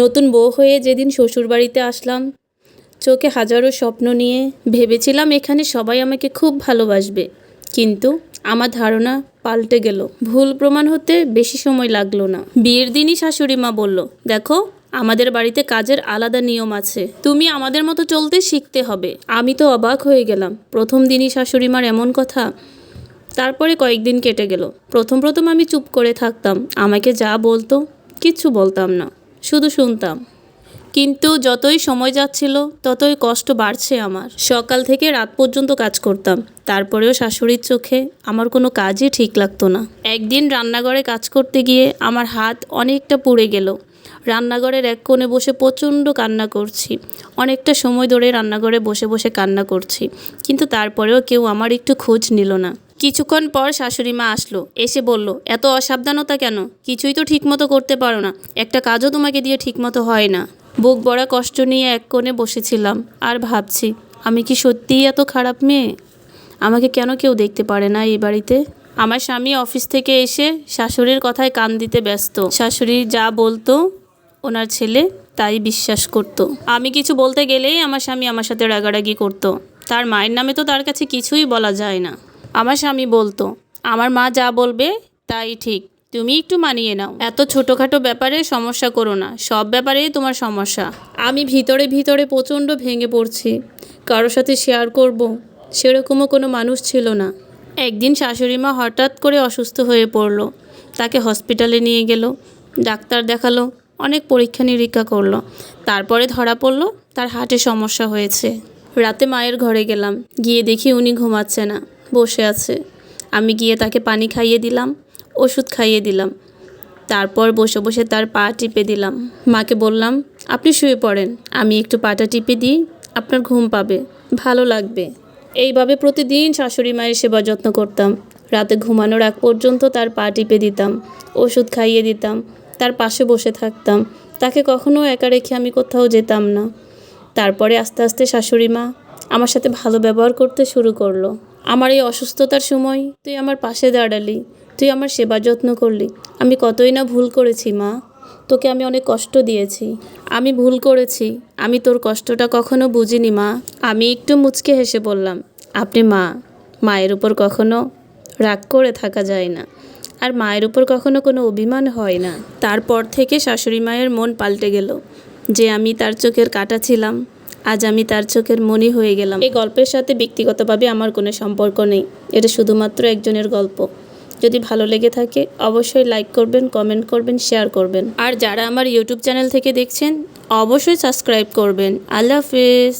নতুন বউ হয়ে যেদিন শ্বশুরবাড়িতে আসলাম, চোখে হাজারো স্বপ্ন নিয়ে ভেবেছিলাম এখানে সবাই আমাকে খুব ভালোবাসবে, কিন্তু আমার ধারণা পাল্টে গেল। ভুল প্রমাণ হতে বেশি সময় লাগলো না। বিয়ের দিনই শাশুড়ি মা বলল, দেখো আমাদের বাড়িতে কাজের আলাদা নিয়ম আছে, তুমি আমাদের মতো চলতে শিখতে হবে। আমি তো অবাক হয়ে গেলাম। প্রথম দিনই শাশুড়ি মার এমন কথা। তারপরে কয়েকদিন কেটে গেল। প্রথম আমি চুপ করে থাকতাম, আমাকে যা বলতো কিচ্ছু বলতাম না, শুধু শুনতাম। কিন্তু যতই সময় যাচ্ছিল ততই কষ্ট বাড়ছে আমার। সকাল থেকে রাত পর্যন্ত কাজ করতাম, তারপরেও শাশুড়ির চোখে আমার কোনো কাজই ঠিক লাগতো না। একদিন রান্নাঘরে কাজ করতে গিয়ে আমার হাত অনেকটা পুড়ে গেল। রান্নাঘরের এক কোণে বসে প্রচণ্ড কান্না করছি। অনেকটা সময় ধরে রান্নাঘরে বসে বসে কান্না করছি, কিন্তু তারপরেও কেউ আমার একটু খোঁজ নিল না। কিছুক্ষণ পর শাশুড়ি মা আসলো, এসে বলল, এত অসাবধানতা কেন? কিছুই তো ঠিকমতো করতে পারো না, একটা কাজও তোমাকে দিয়ে ঠিকমতো হয় না। বুক ভরা কষ্ট নিয়ে এক কোণে বসেছিলাম আর ভাবছি, আমি কি সত্যিই এত খারাপ মেয়ে? আমাকে কেন কেউ দেখতে পারে না এই বাড়িতে? আমার স্বামী অফিস থেকে এসে শাশুড়ির কথায় কান দিতে ব্যস্ত। শাশুড়ি যা বলতো ওনার ছেলে তাই বিশ্বাস করত। আমি কিছু বলতে গেলেই আমার স্বামী আমার সাথে রাগারাগি করতো। তার মায়ের নামে তো তার কাছে কিছুই বলা যায় না। আমার স্বামী বলতো, আমার মা যা বলবে তাই ঠিক, তুমি একটু মানিয়ে নাও। এত ছোটোখাটো ব্যাপারে সমস্যা করো না, সব ব্যাপারেই তোমার সমস্যা। আমি ভিতরে ভিতরে প্রচণ্ড ভেঙে পড়ছি। কারোর সাথে শেয়ার করব সেরকমও কোনো মানুষ ছিল না। একদিন শাশুড়ি মা হঠাৎ করে অসুস্থ হয়ে পড়ল। তাকে হসপিটালে নিয়ে গেল, ডাক্তার দেখালো, অনেক পরীক্ষা নিরীক্ষা করলো। তারপরে ধরা পড়ল তার হার্টে সমস্যা হয়েছে। রাতে মায়ের ঘরে গেলাম, গিয়ে দেখি উনি ঘুমাচ্ছে না, বসে আছে। আমি গিয়ে তাকে পানি খাইয়ে দিলাম, ওষুধ খাইয়ে দিলাম। তারপর বসে বসে তার পা টিপে দিলাম। মাকে বললাম, আপনি শুয়ে পড়েন, আমি একটু পাটা টিপে দিই, আপনার ঘুম পাবে, ভালো লাগবে। এইভাবে প্রতিদিন শাশুড়ি মায়ের সেবা যত্ন করতাম। রাতে ঘুমানোর আগ পর্যন্ত তার পা টিপে দিতাম, ওষুধ খাইয়ে দিতাম, তার পাশে বসে থাকতাম। তাকে কখনো একা রেখে আমি কোথাও যেতাম না। তারপরে আস্তে আস্তে শাশুড়ি মা আমার সাথে ভালো ব্যবহার করতে শুরু করলো। আমার এই অসুস্থতার সময় তুই আমার পাশে দাঁড়ালি, তুই আমার সেবা যত্ন করলি। আমি কতই না ভুল করেছি মা, তোকে আমি অনেক কষ্ট দিয়েছি। আমি ভুল করেছি, আমি তোর কষ্টটা কখনো বুঝিনি মা। আমি একটু মুচকে হেসে বললাম, আপনি মা, মায়ের উপর কখনো রাগ করে থাকা যায় না, আর মায়ের উপর কখনো কোনো অভিমান হয় না। তারপর থেকে শাশুড়ি মায়ের মন পাল্টে গেল। যে আমি তার চোখের কাঁটা ছিলাম, আজ আমি তার চোখের মনি হয়ে গেলাম। এই গল্পের সাথে ব্যক্তিগতভাবে আমার কোনো সম্পর্ক নেই, এটা শুধুমাত্র একজনের গল্প। যদি ভালো লেগে থাকে অবশ্যই লাইক করবেন, কমেন্ট করবেন, শেয়ার করবেন। আর যারা আমার ইউটিউব চ্যানেল থেকে দেখছেন অবশ্যই সাবস্ক্রাইব করবেন। আল্লাহ হাফেজ।